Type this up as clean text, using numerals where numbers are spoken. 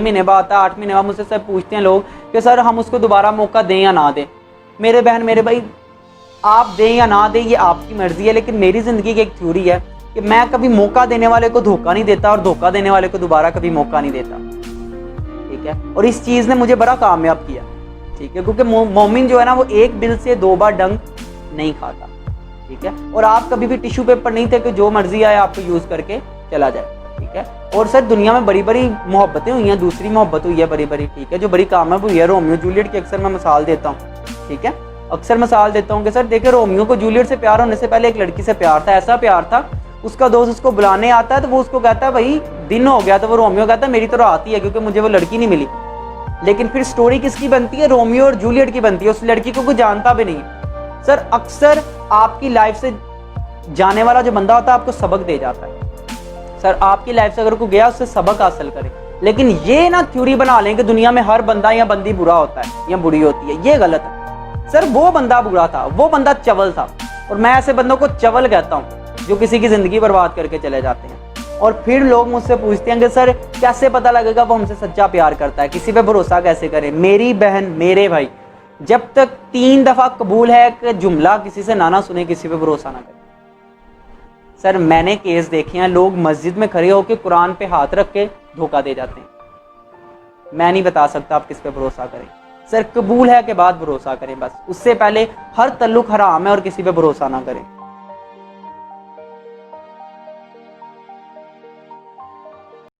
महीने बाद आता है, 8 महीने बाद मुझसे सब पूछते हैं लोग कि सर हम उसको दोबारा मौका दें या ना दें। मेरे बहन मेरे भाई, आप दें या ना दें ये आपकी मर्जी है, लेकिन मेरी ज़िंदगी की एक थ्योरी है कि मैं कभी मौका देने वाले को धोखा नहीं देता और धोखा देने वाले को दोबारा कभी मौका नहीं देता, ठीक है। और इस चीज़ ने मुझे बड़ा कामयाब किया, ठीक है, क्योंकि मोमिन जो है ना वो एक बिल से 2 बार डंक नहीं खाता, ठीक है। और आप कभी भी टिश्यू पेपर नहीं थे कि जो मर्जी आए आपको यूज़ करके चला जाए, ठीक है। और सर दुनिया में बड़ी बड़ी मोहब्बतें हुई हैं, दूसरी मोहब्बत हुई है बड़ी बड़ी, ठीक है, जो बड़ी कामयाब हुई है, रोमियो जूलियट की अक्सर मैं मिसाल देता हूँ, ठीक है, अक्सर मिसाल देता हूँ कि सर देखिए रोमियो को जूलियट से प्यार होने से पहले एक लड़की से प्यार था, ऐसा प्यार था उसका दोस्त उसको बुलाने आता है तो वो उसको कहता है भाई दिन हो गया, तो वो रोमियो कहता है मेरी तो रात ही है क्योंकि मुझे वो लड़की नहीं मिली। लेकिन फिर स्टोरी किसकी बनती है? रोमियो और जूलियट की बनती है, उस लड़की को कोई जानता भी नहीं। सर अक्सर आपकी लाइफ से जाने वाला जो बंदा होता है आपको सबक दे जाता है। सर आपकी लाइफ से अगर कोई गया उससे सबक हासिल करे, लेकिन ये ना थ्योरी बना लें कि दुनिया में हर बंदा या बंदी बुरा होता है या बुरी होती है, ये गलत है। सर वो बंदा बुरा था, वो बंदा चवल था, और मैं ऐसे बंदों को चवल कहता हूँ जो किसी की जिंदगी बर्बाद करके चले जाते हैं। और फिर लोग मुझसे पूछते हैं कि सर कैसे पता लगेगा वो हमसे सच्चा प्यार करता है, किसी पे भरोसा कैसे करें? मेरी बहन मेरे भाई, जब तक 3 दफा कबूल है कि जुमला किसी से ना सुने, किसी पे भरोसा ना करें। सर मैंने केस देखे हैं, लोग मस्जिद में खड़े होकर कुरान पे हाथ रख के धोखा दे जाते हैं। मैं नहीं बता सकता आप किस पे भरोसा करें। सर कबूल है के बाद भरोसा करें, बस उससे पहले हर तल्लुक हराम है और किसी पे भरोसा ना करें।